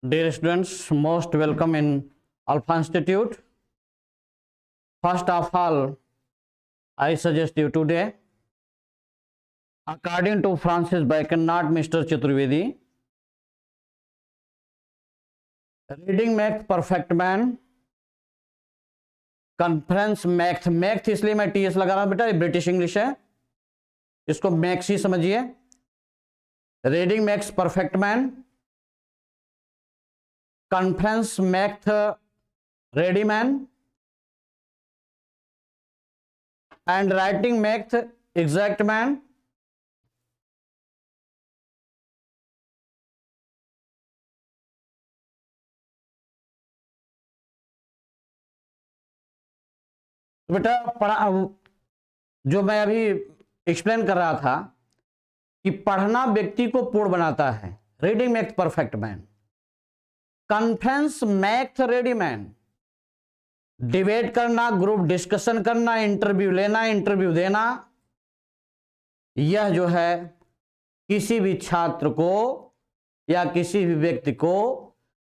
Dear students, most welcome in Alpha Institute. First of all, I suggest you today, according to Francis Bacon, not Mr. Chaturvedi, reading makes perfect man. Conference math इसलिए मैं TS लगा रहा हूं बेटा, ये British English है, इसको max ही समझिए। Reading max perfect man, conference math ready man, and writing math exact man. बेटा पढ़ा, जो मैं अभी एक्सप्लेन कर रहा था कि पढ़ना व्यक्ति को पूर्ण बनाता है। Reading max perfect man, conference max ready man, debate करना, ग्रुप डिस्कशन करना, इंटरव्यू लेना, इंटरव्यू देना, यह जो है किसी भी छात्र को या किसी भी व्यक्ति को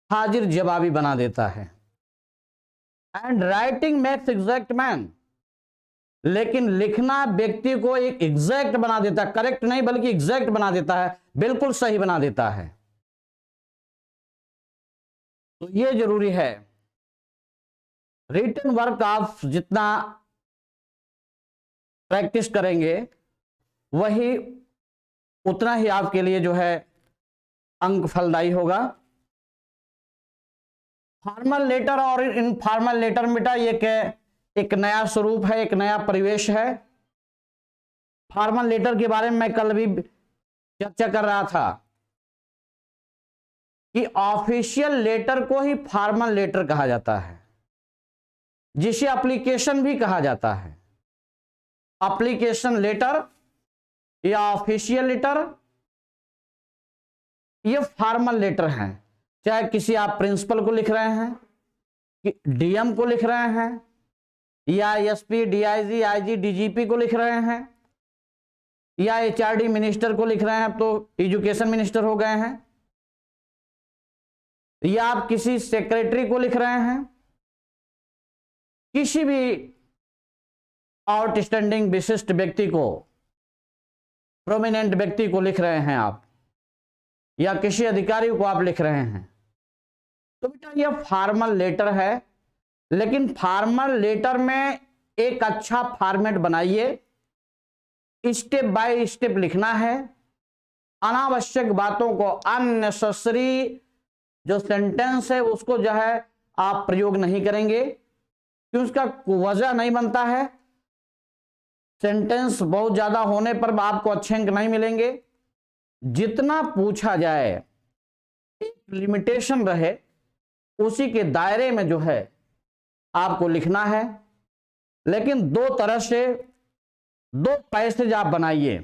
हाजिर जवाबी बना देता है। And writing max exact man, लेकिन लिखना व्यक्ति को एक एग्जैक्ट बना देता है, करेक्ट नहीं बल्कि एग्जैक्ट बना देता है, बिल्कुल सही बना देता है। तो यह जरूरी है। रिटन वर्क आप जितना प्रैक्टिस करेंगे वही उतना ही आपके लिए जो है अंक फलदायी होगा। फॉर्मल लेटर और इनफॉर्मल लेटर बेटा ये एक नया स्वरूप है, एक नया परिवेश है। फॉर्मल लेटर के बारे में मैं कल भी चर्चा कर रहा था कि ऑफिशियल लेटर को ही फॉर्मल लेटर कहा जाता है, जिसे एप्लीकेशन भी कहा जाता है। एप्लीकेशन लेटर या ऑफिशियल लेटर ये फॉर्मल लेटर हैं। चाहे किसी आप प्रिंसिपल को लिख रहे हैं, कि डीएम को लिख रहे हैं, या एसपी, डीआईजी, आईजी, डीजीपी को लिख रहे हैं, या एचआरडी मिनिस्टर को लिख रहे हैं, अब तो एजुकेशन मिनिस्टर हो गए हैं, या आप किसी सेक्रेटरी को लिख रहे हैं, किसी भी आउटस्टैंडिंग विशिष्ट व्यक्ति को, प्रोमिनेंट व्यक्ति को लिख रहे हैं आप, या किसी अधिकारी को आप लिख रहे हैं, तो बेटा यह फॉर्मल लेटर है। लेकिन फॉर्मल लेटर में एक अच्छा फॉर्मेट बनाइए, स्टेप बाय स्टेप लिखना है। अनावश्यक बातों को, अननेसेसरी जो सेंटेंस है उसको जो है आप प्रयोग नहीं करेंगे, कि उसका वजह नहीं बनता है। सेंटेंस बहुत ज्यादा होने पर आपको अच्छे अंक नहीं मिलेंगे। जितना पूछा जाए एक लिमिटेशन रहे, उसी के दायरे में जो है आपको लिखना है। लेकिन दो तरह से दो पैसेज आप बनाइए।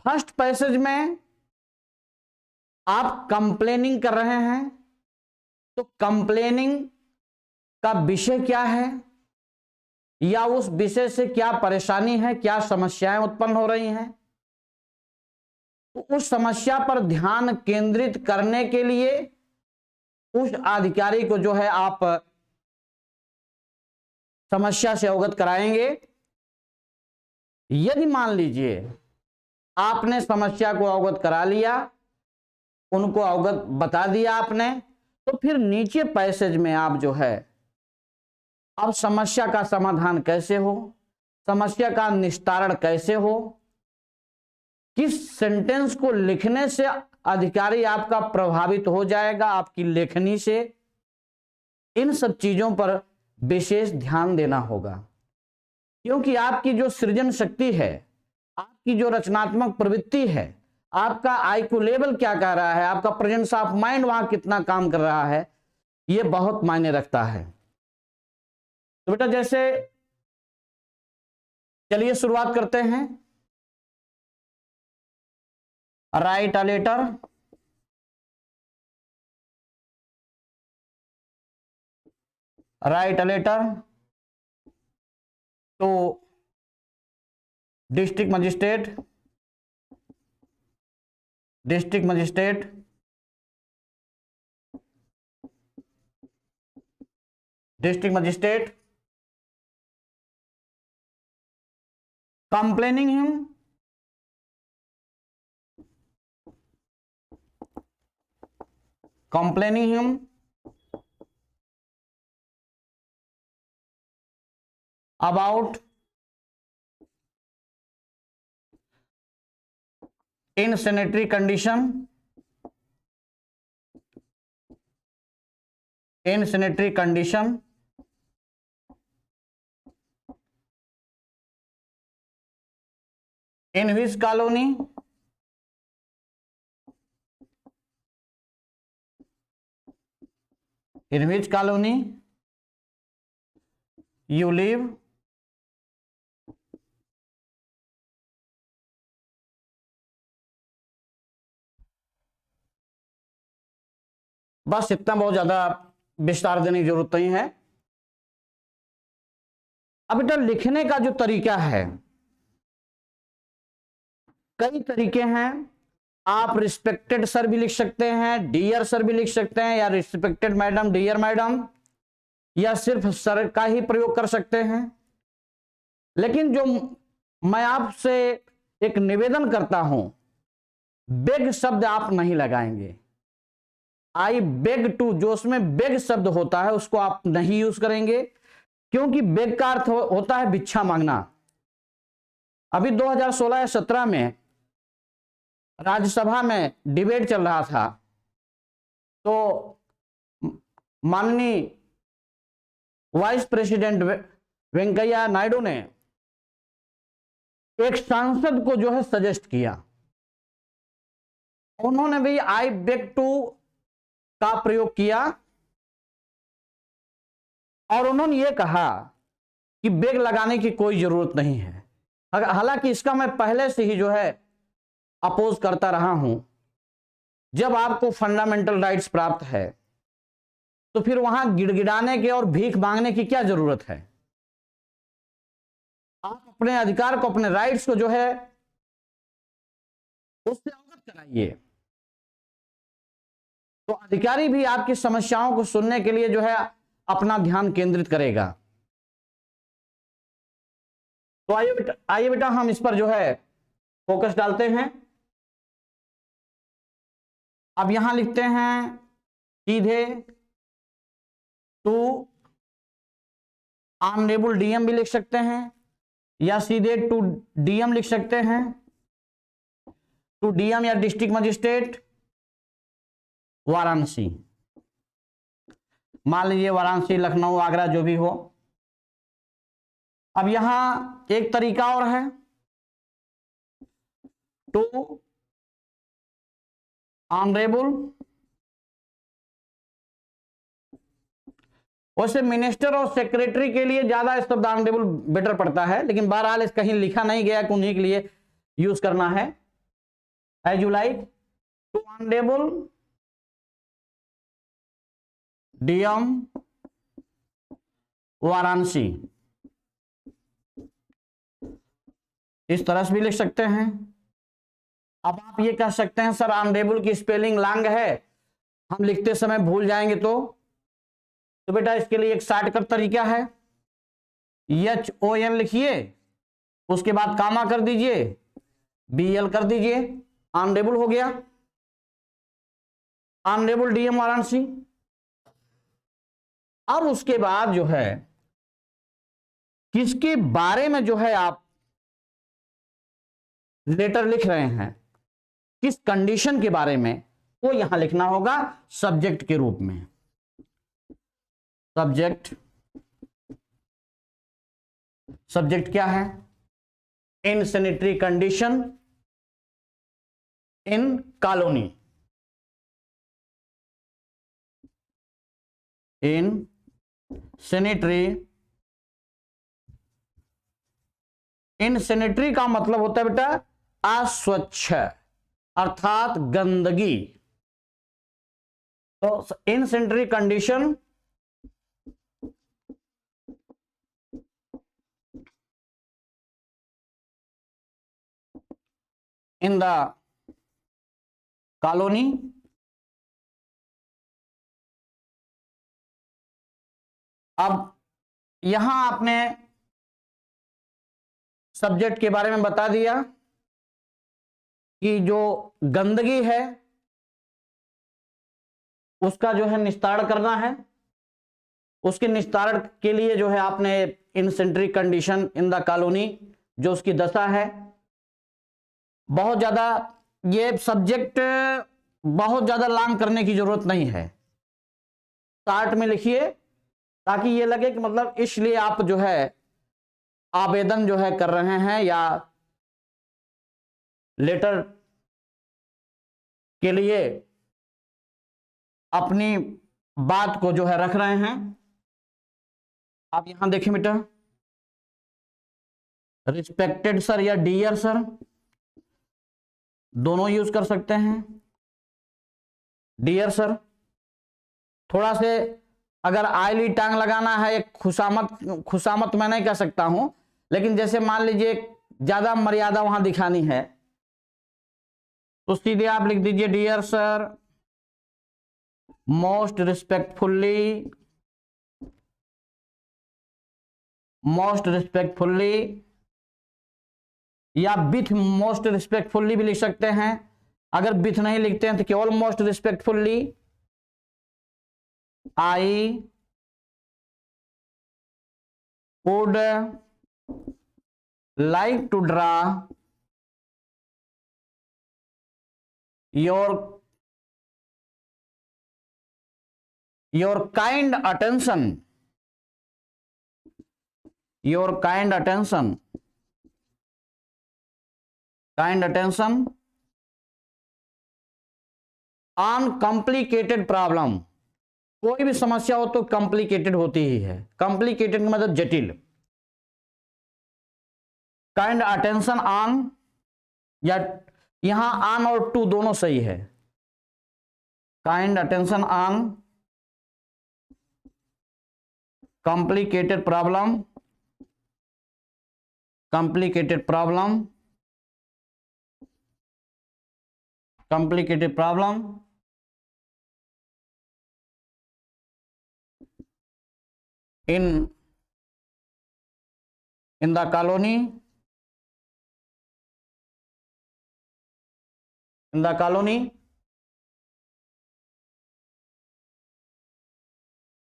फर्स्ट पैसेज में आप कंप्लेनिंग कर रहे हैं, तो कंप्लेनिंग का विषय क्या है, या उस विषय से क्या परेशानी है, क्या समस्याएं उत्पन्न हो रही हैं, तो उस समस्या पर ध्यान केंद्रित करने के लिए उस अधिकारी को जो है आप समस्या से अवगत कराएंगे। यदि मान लीजिए आपने समस्या को अवगत करा लिया, उनको अवगत बता दिया आपने, तो फिर नीचे पैसेज में आप जो है अब समस्या का समाधान कैसे हो, समस्या का निस्तारण कैसे हो, किस सेंटेंस को लिखने से अधिकारी आपका प्रभावित हो जाएगा आपकी लेखनी से, इन सब चीजों पर विशेष ध्यान देना होगा। क्योंकि आपकी जो सृजन शक्ति है, आपकी जो रचनात्मक प्रवृत्ति है, आपका आईक्यू लेवल क्या कह रहा है, आपका प्रेजेंस ऑफ माइंड वहां कितना काम कर रहा है, यह बहुत मायने रखता है। तो बेटा जैसे चलिए शुरुआत करते हैं। Write a letter, write a letter to district magistrate district magistrate complaining him about insanitary condition in which colony you live, बस इतना, बहुत ज्यादा विस्तार देने की जरूरत नहीं है। अब बेटा लिखने का जो तरीका है, कई तरीके हैं। आप रिस्पेक्टेड सर भी लिख सकते हैं, डियर सर भी लिख सकते हैं, या रिस्पेक्टेड मैडम, डियर मैडम, या सिर्फ सर का ही प्रयोग कर सकते हैं। लेकिन जो मैं आपसे एक निवेदन करता हूं, बेग शब्द आप नहीं लगाएंगे। आई बेग टू, जो उसमें बेग शब्द होता है उसको आप नहीं यूज करेंगे, क्योंकि बेग का अर्थ होता है भिक्षा मांगना। अभी 2016 या 17 में राज्यसभा में डिबेट चल रहा था, तो माननीय वाइस प्रेसिडेंट वेंकैया नायडू ने एक सांसद को जो है सजेस्ट किया, उन्होंने भी आई बेग टू का प्रयोग किया और उन्होंने ये कहा कि बेग लगाने की कोई जरूरत नहीं है। हालांकि इसका मैं पहले से ही जो है अपोज करता रहा हूं। जब आपको फंडामेंटल राइट्स प्राप्त है तो फिर वहां गिड़गिड़ाने के और भीख मांगने की क्या जरूरत है। आप अपने अधिकार को, अपने राइट्स को जो है उससे अवगत कराइए, तो अधिकारी भी आपकी समस्याओं को सुनने के लिए जो है अपना ध्यान केंद्रित करेगा। तो आइए बेटा हम इस पर जो है फोकस डालते हैं। अब यहां लिखते हैं सीधे टू ऑनरेबल डीएम भी लिख सकते हैं, या सीधे टू डीएम लिख सकते हैं, टू डीएम या डिस्ट्रिक्ट मजिस्ट्रेट वाराणसी। मान लीजिए वाराणसी, लखनऊ, आगरा, जो भी हो। अब यहां एक तरीका और है, टू ऑनरेबल, वैसे मिनिस्टर और सेक्रेटरी के लिए ज्यादा शब्द ऑनरेबल बेटर पड़ता है, लेकिन बहरहाल कहीं लिखा नहीं गया कि उन्हीं के लिए यूज करना है। As you like, to honourable DM Varanasi, इस तरह से भी लिख सकते हैं। अब आप ये कह सकते हैं सर ऑनरेबल की स्पेलिंग लॉन्ग है, हम लिखते समय भूल जाएंगे तो बेटा इसके लिए एक शॉर्टकट तरीका है, HON लिखिए, उसके बाद कामा कर दीजिए, BL कर दीजिए, ऑनरेबल हो गया, ऑनरेबल डीएम वाराणसी। अब उसके बाद जो है किसके बारे में जो है आप लेटर लिख रहे हैं, किस कंडीशन के बारे में, वो यहां लिखना होगा सब्जेक्ट के रूप में। सब्जेक्ट क्या है? In sanitary condition in colony, in sanitary का मतलब होता है बेटा अस्वच्छ, अर्थात गंदगी। तो in sanitary condition in the colony अब यहां आपने सब्जेक्ट के बारे में बता दिया कि जो गंदगी है उसका जो है निस्तारण करना है। उसके निस्तारण के लिए जो है आपने insanitary condition in the colony जो उसकी दशा है, बहुत ज्यादा ये सब्जेक्ट बहुत ज्यादा लॉन्ग करने की जरूरत नहीं है, शार्ट में लिखिए ताकि ये लगे कि मतलब इसलिए आप जो है आवेदन जो है कर रहे हैं या लेटर के लिए अपनी बात को जो है रख रहे हैं। आप यहां देखें बेटा, रिस्पेक्टेड सर या डियर सर दोनों यूज कर सकते हैं। डियर सर थोड़ा से अगर आईली टांग लगाना है, एक खुशामत मैं नहीं कह सकता हूं, लेकिन जैसे मान लीजिए ज्यादा मर्यादा वहां दिखानी है तो सीधे आप लिख दीजिए डियर सर मोस्ट रिस्पेक्टफुल्ली या विथ मोस्ट रिस्पेक्टफुल्ली भी लिख सकते हैं। अगर विथ नहीं लिखते हैं तो केवल most respectfully, I would like to draw your kind attention on complicated problem। कोई भी समस्या हो तो कॉम्प्लिकेटेड होती ही है, कॉम्प्लिकेटेड मतलब जटिल। काइंड अटेंशन ऑन, या यहां ऑन और टू दोनों सही है। Kind attention on complicated problem in the colony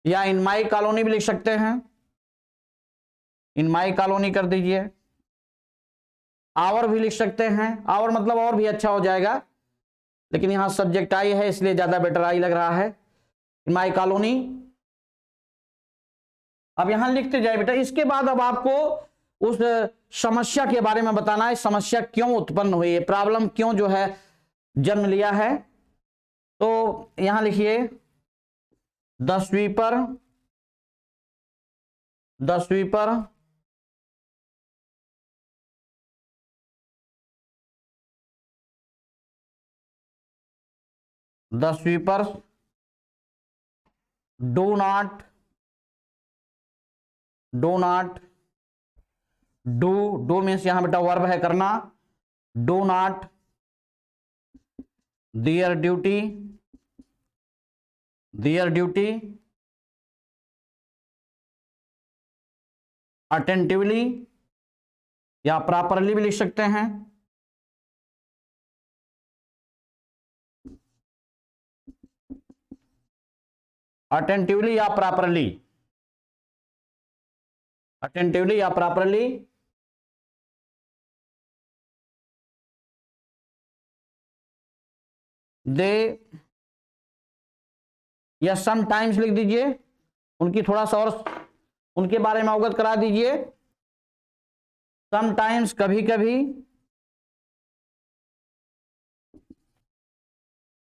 या इन माई कॉलोनी भी लिख सकते हैं, इन माई कॉलोनी कर दीजिए। आवर भी लिख सकते हैं, आवर मतलब और भी अच्छा हो जाएगा, लेकिन यहां सब्जेक्ट आई है इसलिए ज्यादा बेटर आई लग रहा है। इन माई कॉलोनी अब यहां लिखते जाए बेटा। इसके बाद अब आपको उस समस्या के बारे में बताना है, समस्या क्यों उत्पन्न हुई है, प्रॉब्लम क्यों जो है जन्म लिया है। तो यहां लिखिए the sweeper the sweepers do not do means यहां बेटा वर्ब है करना, do not there duty attentively या प्रॉपरली भी लिख सकते हैं। अटेंटिवली या प्रॉपरली दे या समटाइम्स लिख दीजिए, उनकी थोड़ा सा और उनके बारे में अवगत करा दीजिए। समटाइम्स कभी कभी,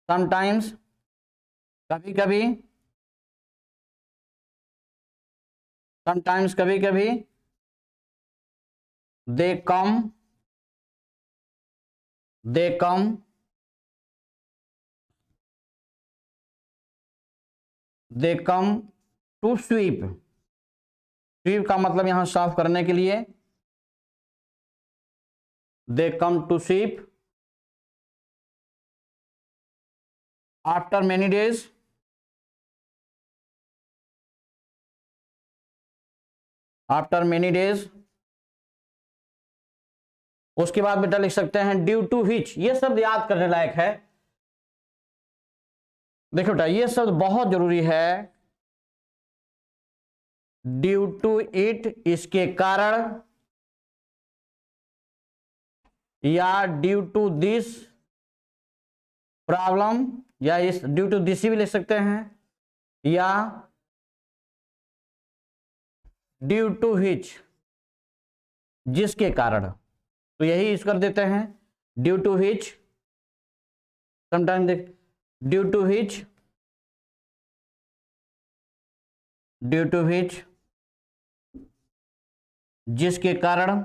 समटाइम्स कभी कभी, समटाइम्स कभी कभी they come to sweep. Sweep का मतलब यहां साफ करने के लिए, they come to sweep after many days after many days. उसके बाद बेटा लिख सकते हैं ड्यू टू व्हिच। ये शब्द याद करने लायक है। देखो बेटा ये शब्द बहुत जरूरी है। ड्यू टू इट, इसके कारण, या ड्यू टू दिस प्रॉब्लम, या इस ड्यू टू दिस भी लिख सकते हैं, या ड्यू टू व्हिच, जिसके कारण। तो यही यूज कर देते हैं ड्यू टू व्हिच। समटाइम देख due to which, due to which, जिसके कारण,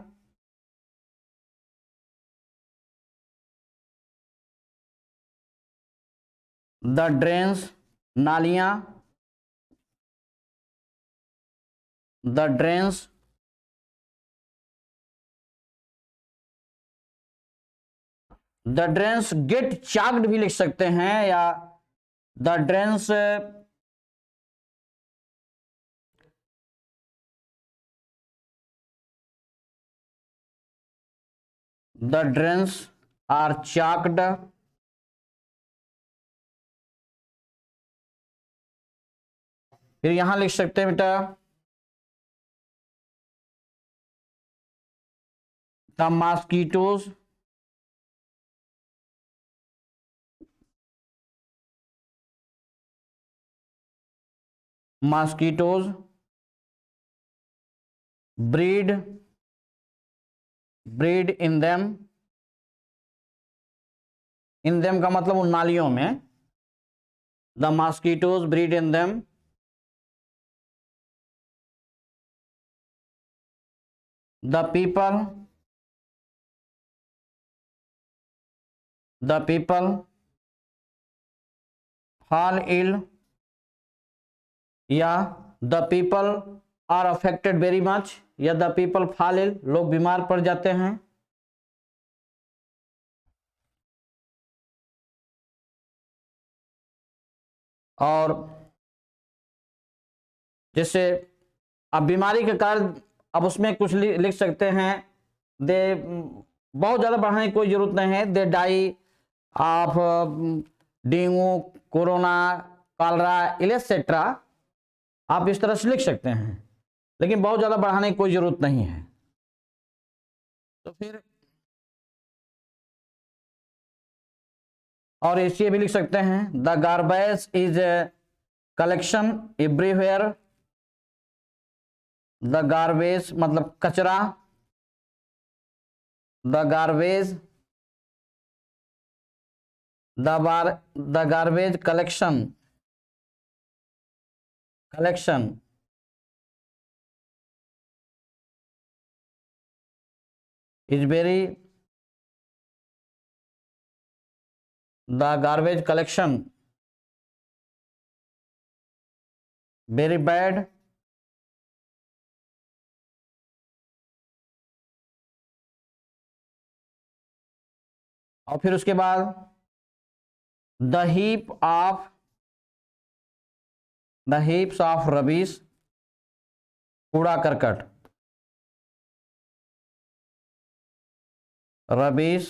द ड्रेन्स, नालियां, the drains, the drains get choked भी लिख सकते हैं, या the drains the drains are choked. फिर यहां लिख सकते हैं बेटा the mosquitoes, mosquitoes breed, breed in them. In them का मतलब उन नालियों में। The mosquitoes breed in them. The people, the people fall ill, या the people are affected very much, या द पीपल फॉल इल, लोग बीमार पड़ जाते हैं। और जैसे अब बीमारी के कारण, अब उसमें कुछ लिख सकते हैं दे, बहुत ज्यादा बढ़ाने की कोई जरूरत नहीं है। They die of dengue, corona, cholera, etcetera. आप इस तरह से लिख सकते हैं, लेकिन बहुत ज्यादा बढ़ाने की कोई जरूरत नहीं है। तो फिर और इसे भी लिख सकते हैं the garbage is collection everywhere. The garbage मतलब कचरा, the garbage, the garbage collection, collection is very, the garbage collection very bad. और फिर उसके बाद the heap of, the heaps of रबीश, कूड़ा करकट, रबीश,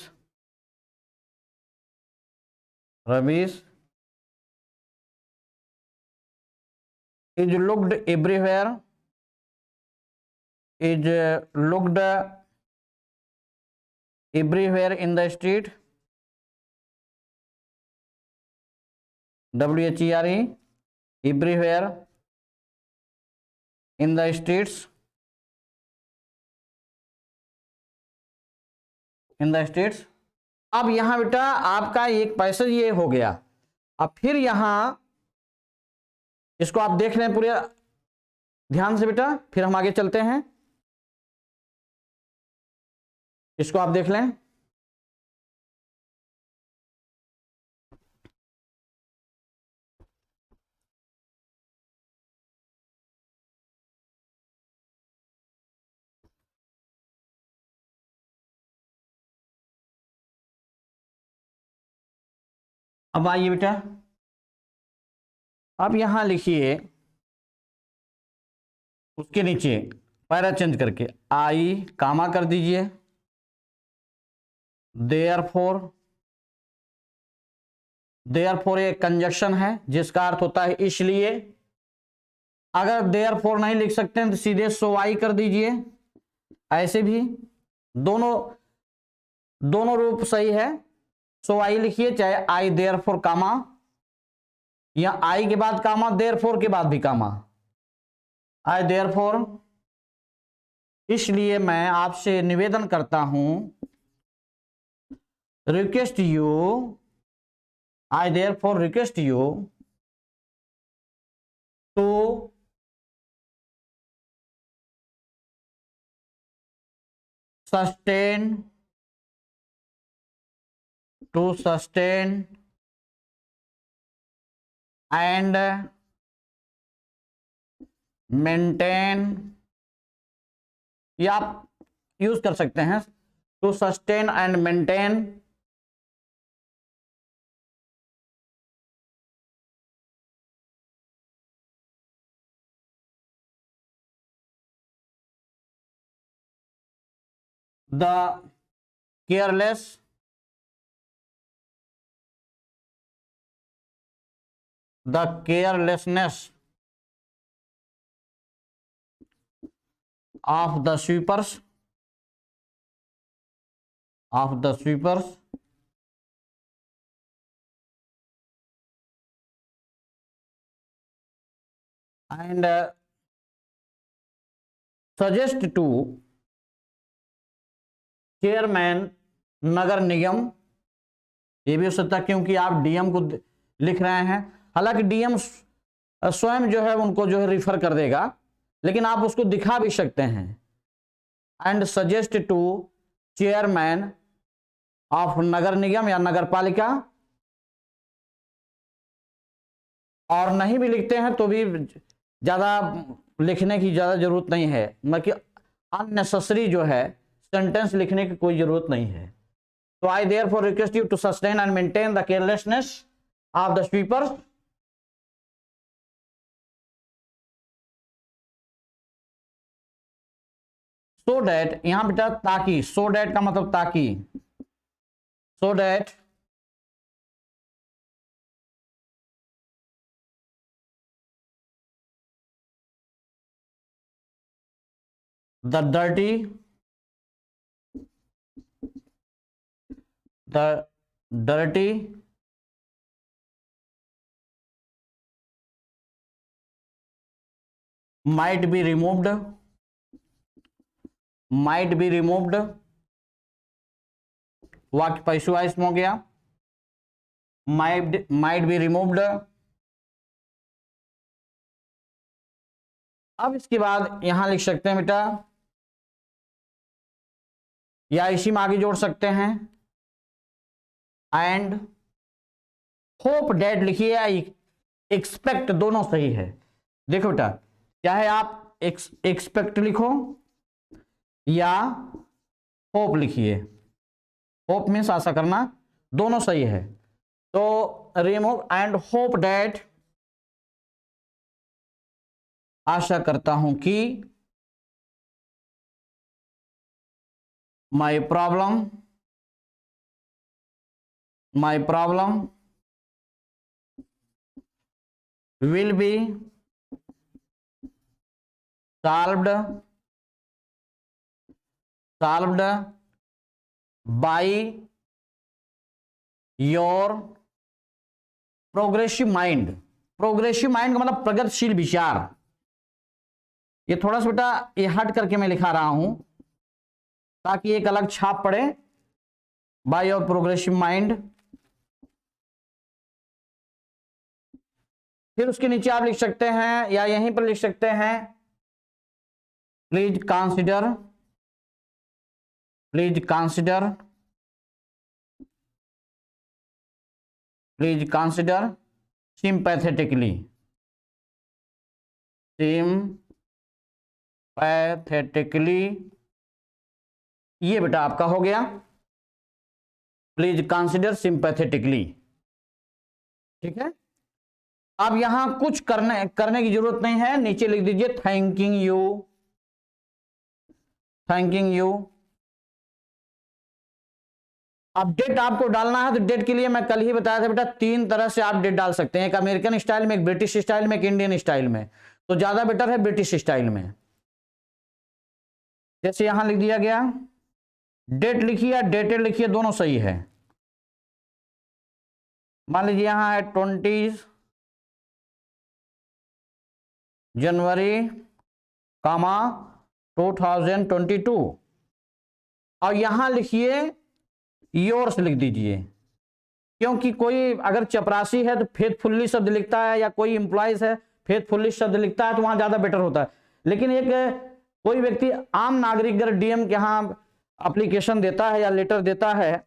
रबीश is looked everywhere, is looked everywhere in the street, WHERE, everywhere in the streets, in the streets। अब यहां बेटा आपका एक पैसेज ये हो गया। अब फिर यहां इसको आप देख लें पूरे ध्यान से बेटा, फिर हम आगे चलते हैं। इसको आप देख लें। अब आइए बेटा, अब यहां लिखिए उसके नीचे पैरा चेंज करके आई कामा कर दीजिए, देयरफॉर। देयरफॉर एक कंजक्शन है जिसका अर्थ होता है इसलिए। अगर देयरफॉर नहीं लिख सकते हैं तो सीधे सो आई कर दीजिए, ऐसे भी दोनों दोनों रूप सही है। सो आई लिखिए, चाहे आई देयरफॉर कामा, या आई के बाद कामा, देयरफॉर के बाद भी कामा। आई देयरफॉर, इसलिए मैं आपसे निवेदन करता हूं, request you, I therefore request you to sustain and maintain, या आप यूज कर सकते हैं to sustain and maintain the carelessness of the sweepers and suggest to chairman नगर निगम। ये भी हो सकता है क्योंकि आप डीएम को लिख रहे हैं, हालांकि डीएम स्वयं जो है उनको जो है रिफर कर देगा, लेकिन आप उसको दिखा भी सकते हैं। And suggest to chairman of नगर निगम या नगर पालिका, और नहीं भी लिखते हैं तो भी ज्यादा लिखने की ज्यादा जरूरत नहीं है, मतलब अननेसेसरी जो है सेंटेंस लिखने की कोई जरूरत नहीं है। तो I therefore request you to sustain and maintain the carelessness of the sweepers so that, यहां बेटा ताकि, सो डैट का मतलब ताकि, so that the dirty might be removed, वाक्य पैसुआइस हो गया, might be removed। अब इसके बाद यहां लिख सकते हैं बेटा, या इसी में आगे जोड़ सकते हैं, एंड होप डेट लिखिए या एक्सपेक्ट, दोनों सही है। देखो बेटा, चाहे आप एक्सपेक्ट लिखो या होप लिखिए, होप मीन्स आशा करना, दोनों सही है। तो रिमूव एंड होप डेट, आशा करता हूं कि my problem will be solved by your progressive mind. Progressive mind का मतलब प्रगतिशील विचार। ये थोड़ा सा बेटा ये हट करके मैं लिखा रहा हूं ताकि एक अलग छाप पड़े, बाय योर प्रोग्रेसिव माइंड। फिर उसके नीचे आप लिख सकते हैं या यहीं पर लिख सकते हैं, प्लीज कंसिडर सिंपैथेटिकली, ये बेटा आपका हो गया, प्लीज कंसिडर सिंपैथेटिकली। ठीक है, अब यहां कुछ करने की जरूरत नहीं है, नीचे लिख दीजिए थैंकिंग यू थैंकिंग यू। अब डेट आपको डालना है तो डेट के लिए मैं कल ही बताया था बेटा, 3 तरह से आप डेट डाल सकते हैं, एक अमेरिकन स्टाइल में, एक ब्रिटिश स्टाइल में, एक इंडियन स्टाइल में। तो ज्यादा बेटर है ब्रिटिश स्टाइल में। जैसे यहां लिख दिया गया, डेट लिखिए या डेटेड लिखिए, दोनों सही है। मान लीजिए यहां है 20 जनवरी 2022, और यहां लिखिए योर्स लिख दीजिए, क्योंकि कोई अगर चपरासी है तो फेथफुल्ली शब्द लिखता है, या कोई इंप्लॉइज है फेथफुल्ली शब्द लिखता है, तो वहां ज्यादा बेटर होता है। लेकिन एक कोई व्यक्ति आम नागरिक अगर डीएम के यहाँ एप्लीकेशन देता है या लेटर देता है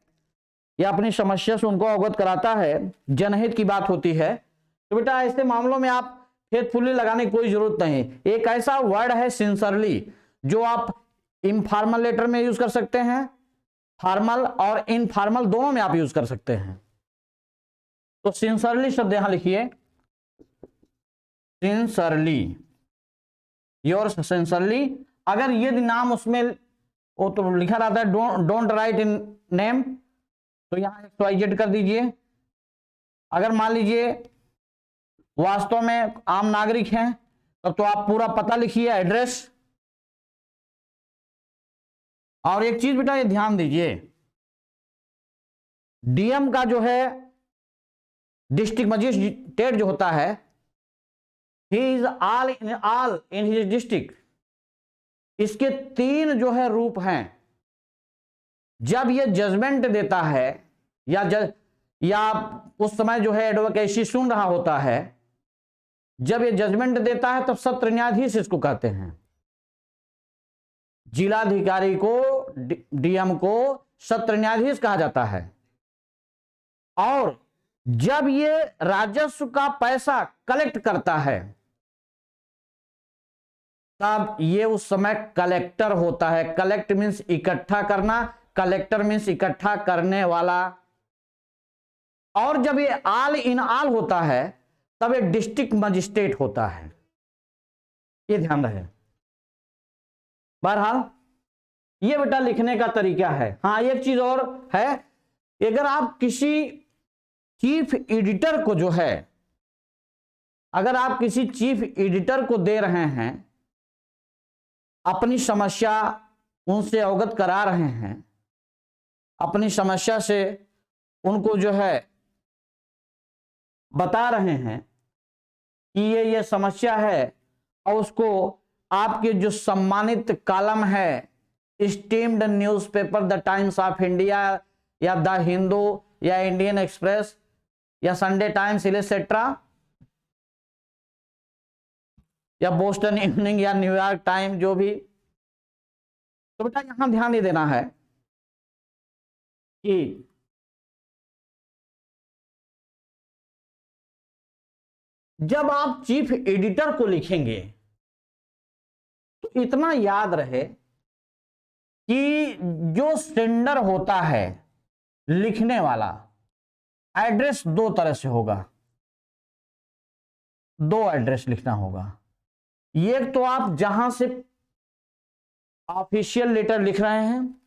या अपनी समस्या से उनको अवगत कराता है, जनहित की बात होती है, तो बेटा ऐसे मामलों में आप फेथफुल्ली लगाने की कोई जरूरत नहीं। एक ऐसा वर्ड है सिंसरली, जो आप इनफॉर्मल लेटर में यूज कर सकते हैं, फॉर्मल और इनफॉर्मल दोनों में आप यूज कर सकते हैं। तो सिंसरली शब्द यहां लिखिए, सिंसरली, योर्स सिंसरली। अगर ये नाम उसमें वो तो लिखा रहता है डोंट राइट इन नेम, तो यहां XYZ कर दीजिए। अगर मान लीजिए वास्तव में आम नागरिक हैं, तब तो आप पूरा पता लिखिए, एड्रेस। और एक चीज बेटा ये ध्यान दीजिए, डीएम का जो है डिस्ट्रिक्ट मजिस्ट्रेट जो होता है, he is all in his district. इसके 3 जो है रूप हैं। जब ये जजमेंट देता है या उस समय जो है एडवोकेसी सुन रहा होता है, जब ये जजमेंट देता है तब सत्र न्यायाधीश इसको कहते हैं। जिलाधिकारी को, डीएम को सत्र न्यायाधीश कहा जाता है। और जब ये राजस्व का पैसा कलेक्ट करता है, तब ये उस समय कलेक्टर होता है। कलेक्ट मीन्स इकट्ठा करना, कलेक्टर मीन्स इकट्ठा करने वाला। और जब ये ऑल इन ऑल होता है, तब ये डिस्ट्रिक्ट मजिस्ट्रेट होता है। ये ध्यान रहे। बहरहाल ये बेटा लिखने का तरीका है। हाँ, एक चीज और है, अगर आप किसी चीफ एडिटर को जो है, अगर आप किसी चीफ एडिटर को दे रहे हैं, अपनी समस्या उनसे अवगत करा रहे हैं, अपनी समस्या से उनको जो है बता रहे हैं कि ये समस्या है, और उसको आपके जो सम्मानित कॉलम है, steamed newspaper the Times of India या द हिंदू या इंडियन एक्सप्रेस या संडे टाइम्स एटसेट्रा या बोस्टन इवनिंग या न्यूयॉर्क टाइम, जो भी, तो बेटा यहां ध्यान ये देना है कि जब आप चीफ एडिटर को लिखेंगे तो इतना याद रहे कि जो सेंडर होता है, लिखने वाला, एड्रेस 2 तरह से होगा, 2 एड्रेस लिखना होगा। एक तो आप जहां से ऑफिशियल लेटर लिख रहे हैं,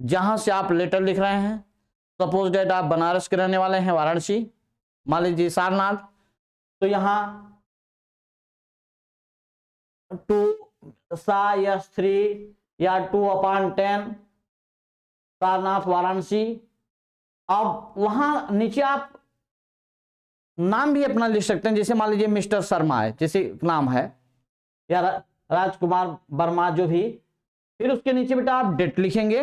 जहां से आप लेटर लिख रहे हैं, सपोज डेट आप बनारस के रहने वाले हैं, वाराणसी, मान लीजिए सारनाथ, तो यहां 2/3 या 2/10 सारनाथ वाराणसी। अब वहां नीचे आप नाम भी अपना लिख सकते हैं, जैसे मान लीजिए मिस्टर शर्मा है, जैसे नाम है, या राजकुमार वर्मा, जो भी। फिर उसके नीचे बेटा आप डेट लिखेंगे।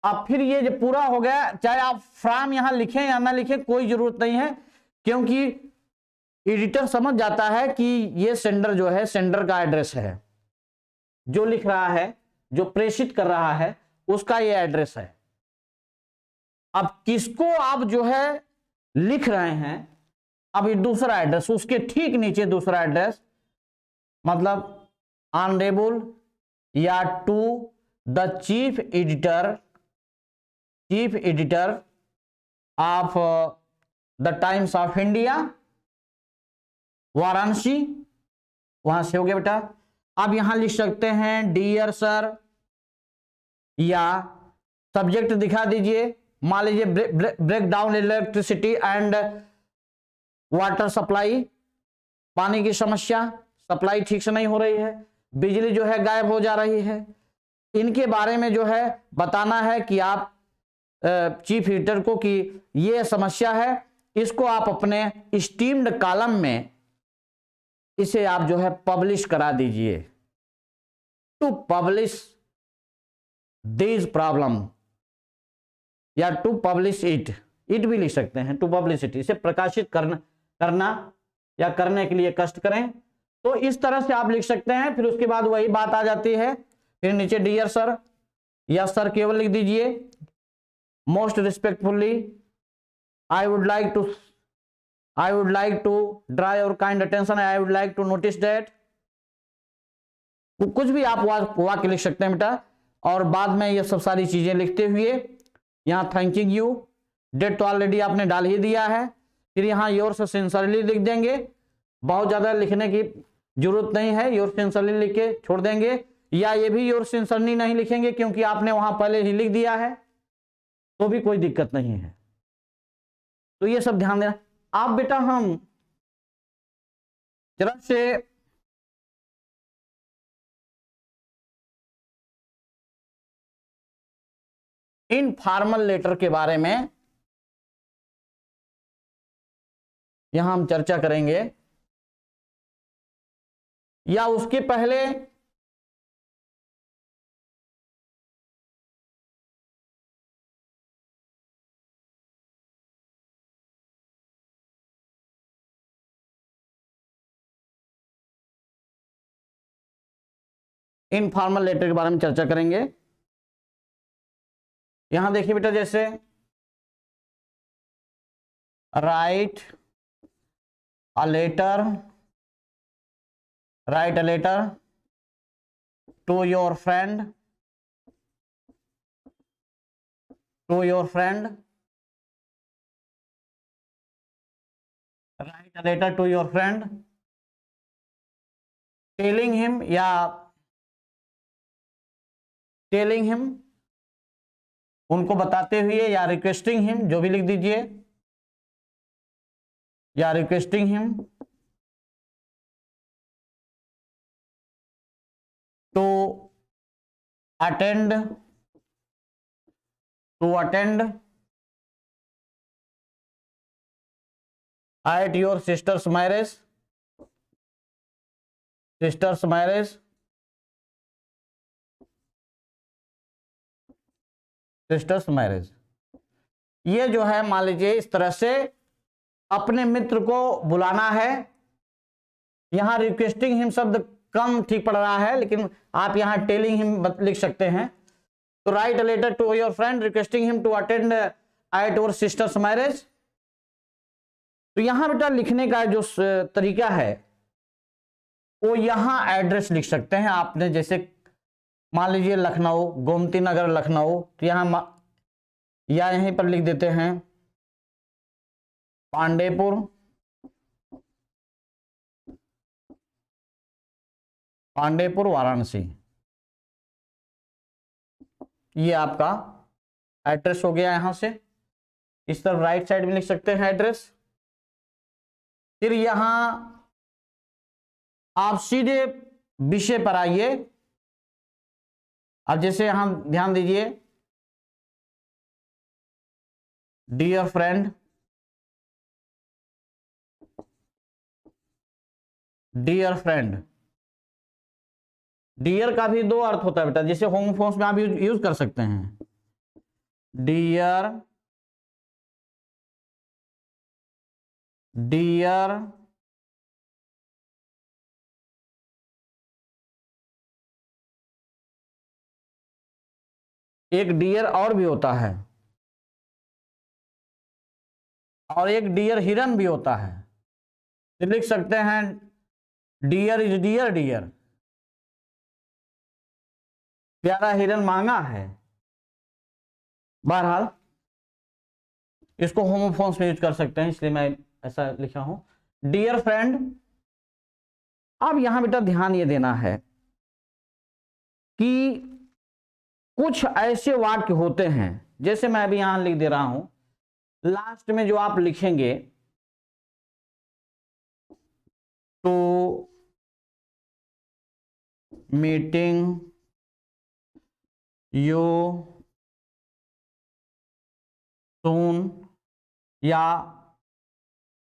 अब फिर ये जो पूरा हो गया, चाहे आप फ्रॉम यहां लिखें या ना लिखें, कोई जरूरत नहीं है, क्योंकि एडिटर समझ जाता है कि ये सेंडर जो है, सेंडर का एड्रेस है, जो लिख रहा है, जो प्रेषित कर रहा है, उसका ये एड्रेस है। अब किसको आप जो है लिख रहे हैं, अब ये दूसरा एड्रेस, उसके ठीक नीचे दूसरा एड्रेस, मतलब ऑनरेबल या to the chief editor of the Times of India Varanasi, वहां से हो गया बेटा। आप यहां लिख सकते हैं डियर सर, या सब्जेक्ट दिखा दीजिए, मान लीजिए break down electricity and water supply, पानी की समस्या, सप्लाई ठीक से नहीं हो रही है, बिजली जो है गायब हो जा रही है, इनके बारे में जो है बताना है कि आप चीफ एडिटर को कि ये समस्या है, इसको आप अपने स्टीम्ड कॉलम में इसे आप जो है पब्लिश करा दीजिए। टू पब्लिश दिस प्रॉब्लम, या टू पब्लिश इट भी लिख सकते हैं, टू पब्लिश इट, इसे प्रकाशित करना या करने के लिए कष्ट करें, तो इस तरह से आप लिख सकते हैं। फिर उसके बाद वही बात आ जाती है, फिर नीचे डियर सर या सर केवल लिख दीजिए। Most respectfully I would like to draw your kind attention, I would like to notice that, कुछ भी आप वाक्य लिख सकते हैं बेटा। और बाद में ये सब सारी चीजें लिखते हुए यहाँ थैंकिंग यू, डेट तो ऑलरेडी आपने डाल ही दिया है, फिर यहाँ योर सिंसियरली लिख देंगे, बहुत ज्यादा लिखने की जरूरत नहीं है, योर सिंसियरली लिख के छोड़ देंगे, या ये भी योर सिंसियरली नहीं लिखेंगे क्योंकि आपने वहां पहले ही लिख दिया है, तो भी कोई दिक्कत नहीं है। तो ये सब ध्यान देना आप बेटा। हम जरा से इनफॉर्मल लेटर के बारे में यहां हम चर्चा करेंगे, या उसके पहले इनफॉर्मल लेटर के बारे में चर्चा करेंगे। यहां देखिए बेटा, जैसे write a letter to your friend, write a letter to your friend telling him, या टेलिंग हिम उनको बताते हुए, या रिक्वेस्टिंग हिम, जो भी लिख दीजिए, या requesting him to attend at your sister's marriage, ये जो है मान लीजिए इस तरह से अपने मित्र को बुलाना है। यहां रिक्वेस्टिंग हिम शब्द कम ठीक पड़ रहा है, लेकिन आप यहां टेलिंग हिम लिख सकते हैं। तो write a letter to your friend requesting him to attend at your sister's marriage. तो यहां बेटा लिखने का जो तरीका है वो यहां एड्रेस लिख सकते हैं आपने, जैसे मान लीजिए लखनऊ, गोमती नगर लखनऊ, तो यहां या यहीं पर लिख देते हैं पांडेपुर वाराणसी। ये आपका एड्रेस हो गया। यहां से इस तरफ राइट साइड में लिख सकते हैं एड्रेस। फिर यहां आप सीधे विषय पर आइए। अब जैसे यहां ध्यान दीजिए, डियर फ्रेंड, डियर का भी दो अर्थ होता है बेटा, जैसे होमोफोन्स में आप यूज कर सकते हैं। डियर एक डियर और भी होता है, और एक डियर हिरन भी होता है। तो लिख सकते हैं डियर इज डियर, प्यारा हिरन मांगा है। बहरहाल इसको होमोफोन्स में यूज कर सकते हैं, इसलिए मैं ऐसा लिखा हूं डियर फ्रेंड। अब यहां बेटा ध्यान ये देना है कि कुछ ऐसे वाक्य होते हैं, जैसे मैं अभी यहां लिख दे रहा हूं, लास्ट में जो आप लिखेंगे तो मीटिंग यू सून या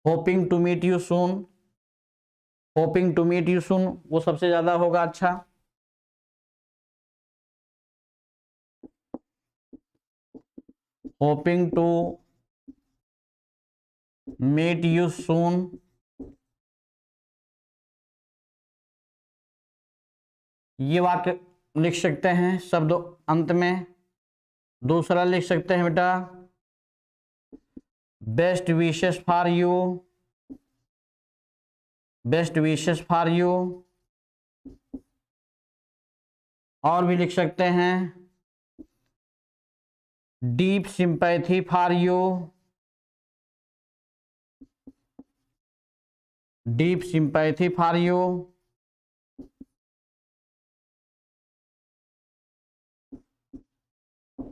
hoping to meet you soon, hoping to meet you soon वो सबसे ज्यादा होगा अच्छा। Hoping to meet you soon, ये वाक्य लिख सकते हैं शब्द अंत में। दूसरा लिख सकते हैं बेटा best wishes for you, best wishes for you. और भी लिख सकते हैं deep sympathy for you, deep sympathy for you.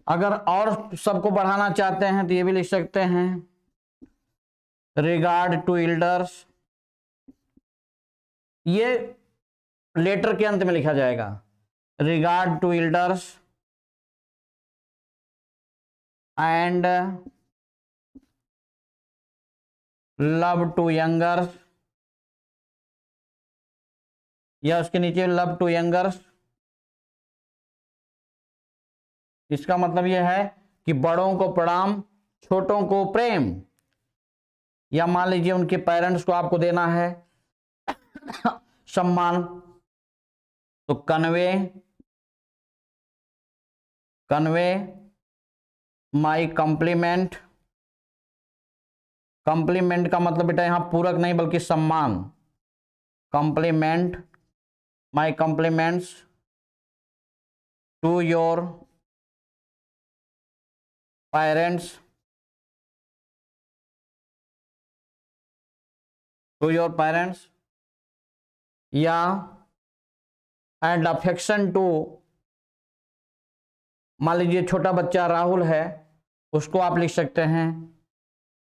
अगर और सबको बढ़ाना चाहते हैं तो ये भी लिख सकते हैं रिगार्ड टू एल्डर्स, ये लेटर के अंत में लिखा जाएगा, regard to elders and love to youngers, या उसके नीचे लव टू यंगर्स। इसका मतलब यह है कि बड़ों को प्रणाम, छोटों को प्रेम। या मान लीजिए उनके पेरेंट्स को आपको देना है सम्मान, तो convey, convey my compliment. Compliment का मतलब बेटा यहां पूरक नहीं बल्कि सम्मान, compliment my compliments to your parents, to your parents. या एंड अफेक्शन टू, मान लीजिए छोटा बच्चा राहुल है, उसको आप लिख सकते हैं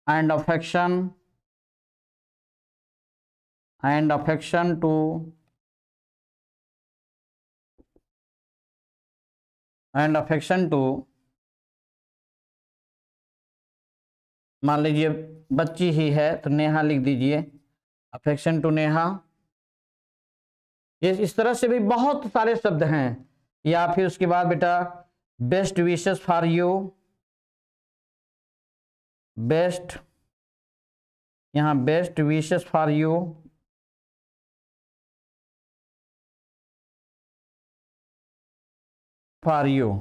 and affection, and affection to, and affection to, मान लीजिए बच्ची ही है तो नेहा लिख दीजिए, अफेक्शन टू नेहा। ये इस तरह से भी बहुत सारे शब्द हैं। या फिर उसके बाद बेटा best wishes for you, best, यहां best wishes for you, for you,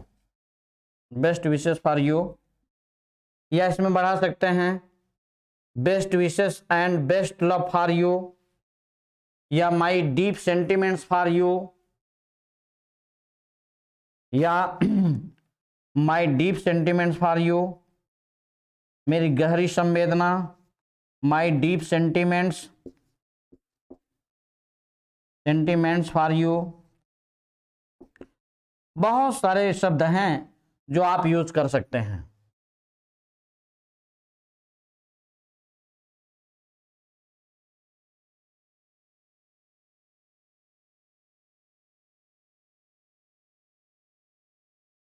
best wishes for you. या इसमें बढ़ा सकते हैं best wishes and best love for you, या my deep sentiments for you, या my deep sentiments for you, मेरी गहरी संवेदना, my deep sentiments, sentiments for you. बहुत सारे शब्द हैं जो आप यूज कर सकते हैं।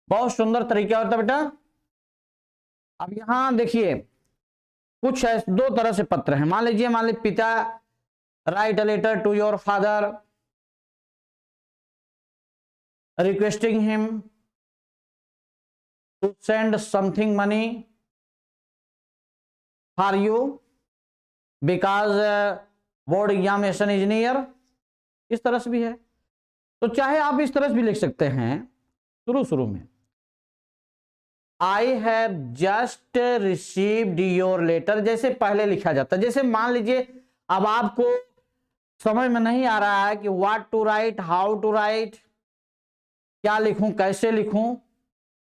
बहुत सुंदर तरीका होता है बेटा। अब यहां देखिए कुछ दो तरह से पत्र हैं। मान लीजिए पिता write a letter to your father requesting him to send something money for you because board examination is near, इस तरह से भी है। तो चाहे आप इस तरह से भी लिख सकते हैं शुरू में, I have just received your letter, जैसे पहले लिखा जाता है। जैसे मान लीजिए अब आपको समझ में नहीं आ रहा है कि what to write, how to write, क्या लिखूं, कैसे लिखूं,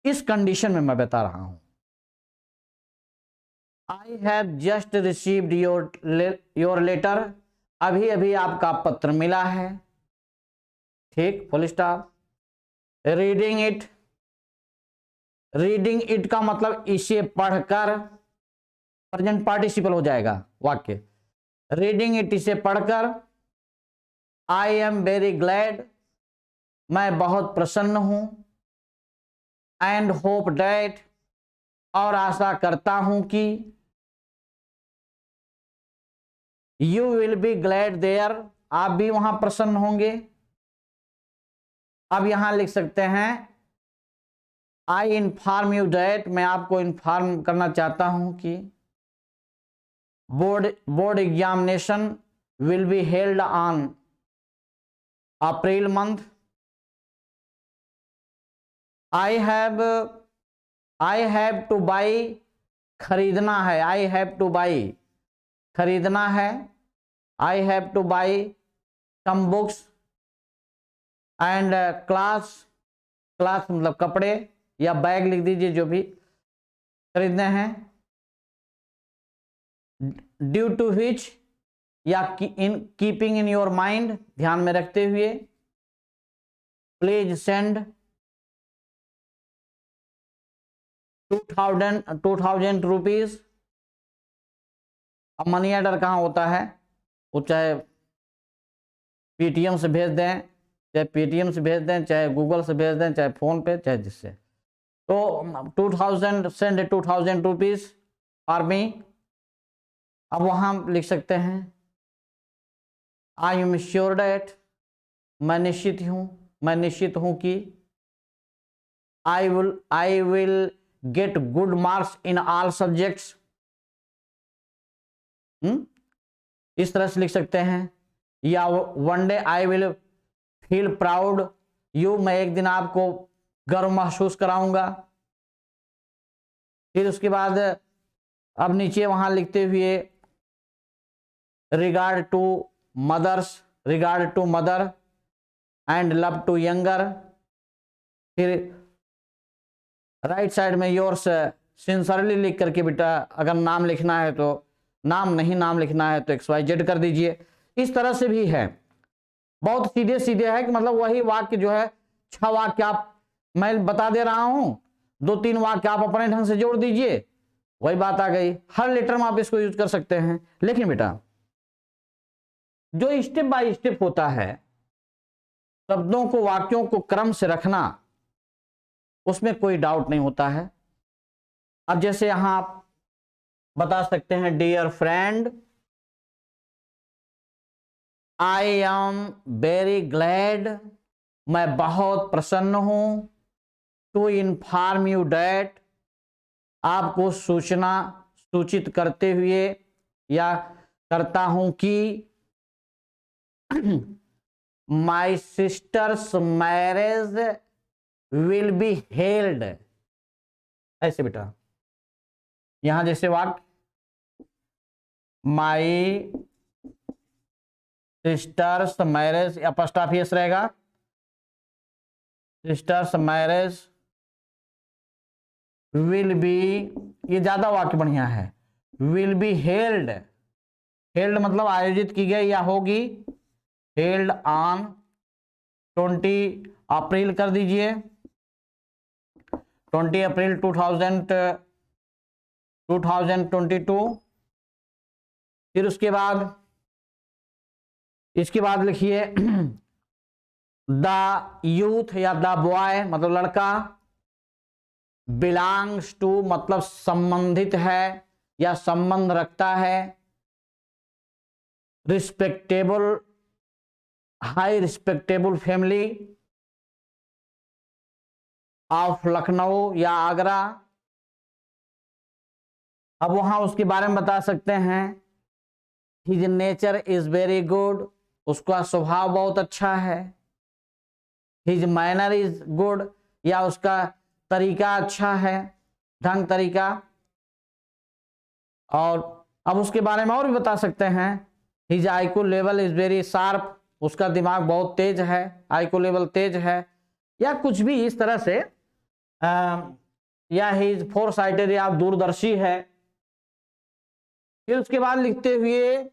इस कंडीशन में मैं बता रहा हूं। I have just received your letter, अभी अभी आपका पत्र मिला है, ठीक, full stop. Reading it, reading it का मतलब इसे पढ़कर, प्रेजेंट पार्टिसिपल हो जाएगा वाक्य, रीडिंग इट इसे पढ़कर, आई एम वेरी ग्लैड मैं बहुत प्रसन्न हूं, एंड होप डैट और आशा करता हूं कि, you will be glad there आप भी वहां प्रसन्न होंगे। अब यहां लिख सकते हैं आई इन्फॉर्म यू डैट मैं आपको इन्फॉर्म करना चाहता हूं कि board examination will be held on April month. I have to buy खरीदना है, आई हैव टू बाई खरीदना है, I have to buy some books and clothes मतलब कपड़े या बैग लिख दीजिए जो भी खरीदने हैं। ड्यू टू विच या in keeping in your mind ध्यान में रखते हुए, प्लीज सेंड 2000 रुपीज। अब मनी ऑर्डर कहाँ होता है, वो चाहे पेटीएम से भेज दें, चाहे पेटीएम से भेज दें, चाहे गूगल से भेज दें, चाहे फोन पे, चाहे जिससे, तो 2000 सेंड 2000 रुपीज फॉर मी। अब वहां लिख सकते हैं आई एम श्योर डैट मैं निश्चित हूं कि, I will get good marks in all subjects. इस तरह से लिख सकते हैं। या one day I will feel proud you मैं एक दिन आपको गर्व महसूस कराऊंगा। फिर उसके बाद अब नीचे वहां लिखते हुए regard to mother and love to younger. फिर राइट साइड में योर्स सिंसरली लिख करके बेटा अगर नाम लिखना है तो नाम, नहीं नाम लिखना है तो XYZ कर दीजिए। इस तरह से भी है, बहुत सीधे सीधे है कि मतलब वही वाक्य जो है 6 वाक्य आप मैं बता दे रहा हूं, 2-3 वाक्य आप अपने ढंग से जोड़ दीजिए, वही बात आ गई। हर लेटर में आप इसको यूज कर सकते हैं। लेकिन बेटा जो स्टेप बाय स्टेप होता है, शब्दों को वाक्यों को क्रम से रखना, उसमें कोई डाउट नहीं होता है। अब जैसे यहां आप बता सकते हैं dear friend I am very glad मैं बहुत प्रसन्न हूं, टू इन्फॉर्म यू डैट आपको सूचित करते हुए या करता हूं कि, my sister's marriage will be held. ऐसे बेटा यहां जैसे वाक्य माई सिस्टर्स मैरिज अपॉस्ट्रोफी रहेगा, सिस्टर्स मैरिज विल बी, ये ज्यादा वाक्य बढ़िया है, विल बी हेल्ड, हेल्ड मतलब आयोजित की गई या होगी, हेल्ड ऑन 20 अप्रैल कर दीजिए, 20 अप्रैल 2022। फिर उसके बाद इसके बाद लिखिए द यूथ या द बॉय मतलब लड़का, बिलोंग्स टू मतलब संबंधित है या संबंध रखता है, respectable high respectable family of Lucknow या आगरा। अब वहां उसके बारे में बता सकते हैं his nature is very good उसका स्वभाव बहुत अच्छा है, हिज मैनर इज गुड या उसका तरीका अच्छा है, ढंग तरीका। और अब उसके बारे में और भी बता सकते हैं his IQ level is very sharp उसका दिमाग बहुत तेज है, आईक्यू लेवल तेज है, या कुछ भी इस तरह से, या हिज फोर साइटेड या दूरदर्शी है। फिर उसके बाद लिखते हुए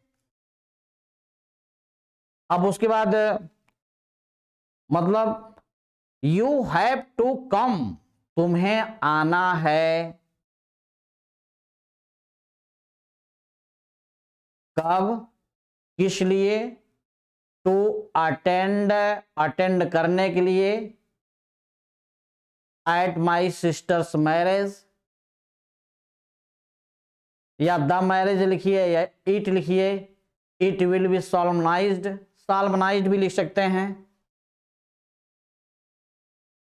अब उसके बाद मतलब यू हैव टू कम, तुम्हें आना है। कब, किस लिए? टू अटेंड, अटेंड करने के लिए। एट माई सिस्टर्स मैरिज, या द मैरिज लिखिए या इट लिखिए। इट विल बी सॉलमनाइज्ड, सॉलमनाइज्ड भी लिख सकते हैं,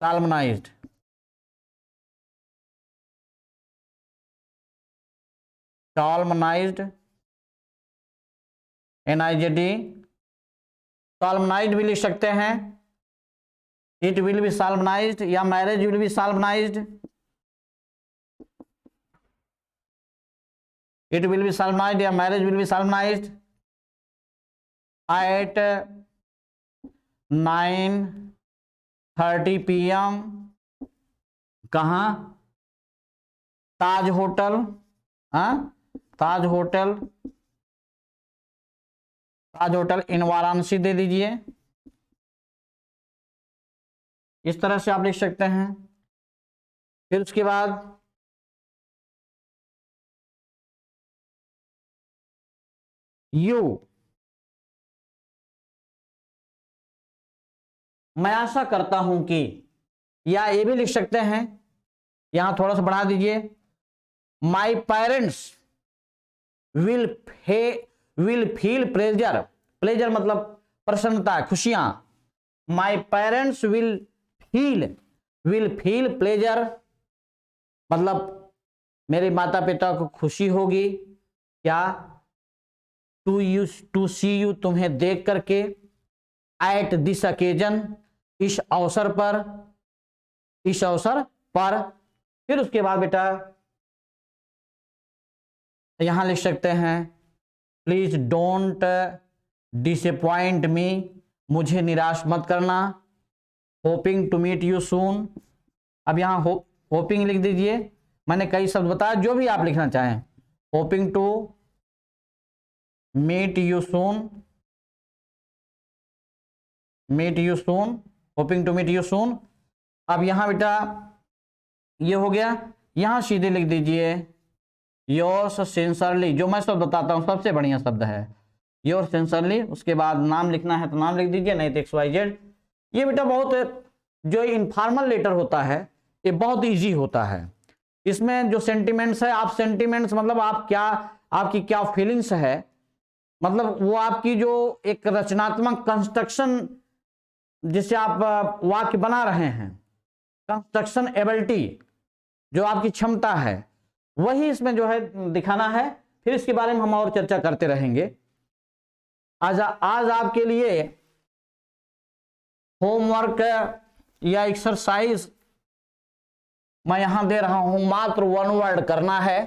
सॉलमनाइज्ड। सॉलमनाइज्ड, NIZD, सॉलमनाइज्ड भी लिख सकते हैं। इट विल बी सॉलमनाइज्ड या marriage will be solemnized. It will be solemnized या marriage will be solemnized at 9:30 PM। कहाँ? Taj hotel, Taj hotel, Taj hotel in Varanasi दे दीजिए। इस तरह से आप लिख सकते हैं। फिर उसके बाद यू, मैं आशा करता हूं कि, या ये भी लिख सकते हैं, यहां थोड़ा सा बढ़ा दीजिए। My parents will feel pleasure, pleasure मतलब प्रसन्नता, खुशियां। My parents will feel pleasure मतलब मेरे माता पिता को खुशी होगी। क्या? टू सी यू, तुम्हें देख करके। एट दिस अकेजन, इस अवसर पर, इस अवसर पर। फिर उसके बाद बेटा यहां लिख सकते हैं, प्लीज डोंट डिसअपॉइंट मी, मुझे निराश मत करना। Hoping to meet you soon, अब यहां होपिंग लिख दीजिए। मैंने कई शब्द बताया, जो भी आप लिखना चाहें। Hoping to meet you soon, meet you soon, hoping to meet you soon. अब यहां बेटा ये हो गया, यहां सीधे लिख दीजिए योर्स सिंसियरली, जो मैं शब्द बताता हूं सबसे बढ़िया शब्द है योर्स सिंसियरली। उसके बाद नाम लिखना है तो नाम लिख दीजिए, नहीं तो XYZ। ये बेटा बहुत जो इनफॉर्मल लेटर होता है ये बहुत इजी होता है। इसमें जो सेंटिमेंट्स है, आप सेंटिमेंट्स मतलब आप क्या, आपकी क्या फीलिंग्स है, मतलब वो आपकी जो एक रचनात्मक कंस्ट्रक्शन जिससे आप वाक्य बना रहे हैं, कंस्ट्रक्शन एबिलिटी, जो आपकी क्षमता है, वही इसमें जो है दिखाना है। फिर इसके बारे में हम और चर्चा करते रहेंगे। आज आपके लिए होमवर्क या एक्सरसाइज मैं यहां दे रहा हूं, मात्र 1 वर्ड करना है,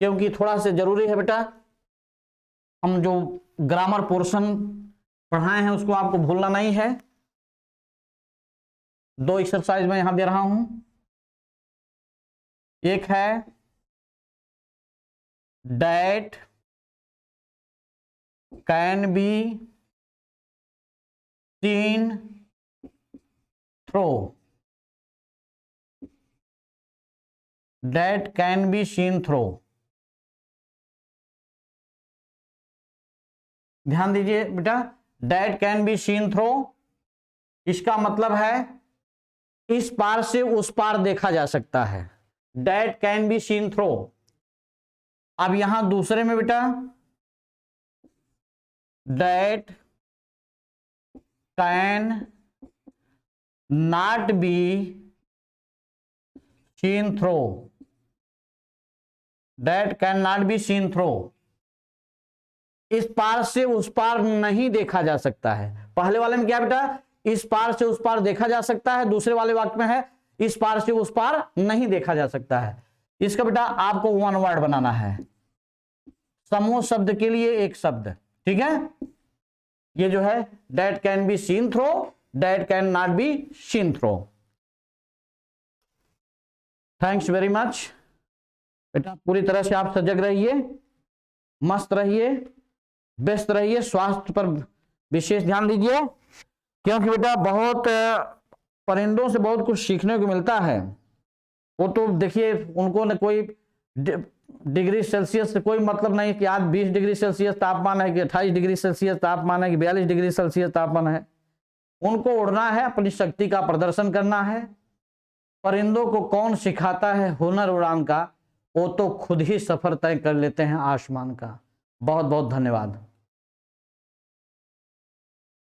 क्योंकि थोड़ा सा जरूरी है बेटा। हम जो ग्रामर पोर्शन पढ़ाए हैं उसको आपको भूलना नहीं है। 2 एक्सरसाइज मैं यहां दे रहा हूं। एक है that can be seen through, that can be seen through. ध्यान दीजिए बेटा, that can be seen through, इसका मतलब है इस पार से उस पार देखा जा सकता है। That can be seen through. अब यहां दूसरे में बेटा that can not be seen through, that can not be seen through, इस पार से उस पार नहीं देखा जा सकता है। पहले वाले में क्या बेटा, इस पार से उस पार देखा जा सकता है, दूसरे वाले वाक्य में है इस पार से उस पार नहीं देखा जा सकता है। इसका बेटा आपको 1 वर्ड बनाना है, समूह शब्द के लिए एक शब्द, ठीक है। ये जो है that can be seen through, that can not be seen through. Thanks very much बेटा, पूरी तरह से आप सजग रहिए, मस्त रहिए, व्यस्त रहिए, स्वास्थ्य पर विशेष ध्यान दीजिए। क्योंकि बेटा बहुत परिंदों से बहुत कुछ सीखने को मिलता है। वो तो देखिए उनको न कोई डिग्री सेल्सियस से कोई मतलब नहीं कि आज 20 डिग्री सेल्सियस तापमान है कि 28 डिग्री सेल्सियस तापमान है कि 42 डिग्री सेल्सियस तापमान है। उनको उड़ना है, अपनी शक्ति का प्रदर्शन करना है। परिंदों को कौन सिखाता है हुनर उड़ान का, वो तो खुद ही सफर तय कर लेते हैं आसमान का। बहुत बहुत धन्यवाद।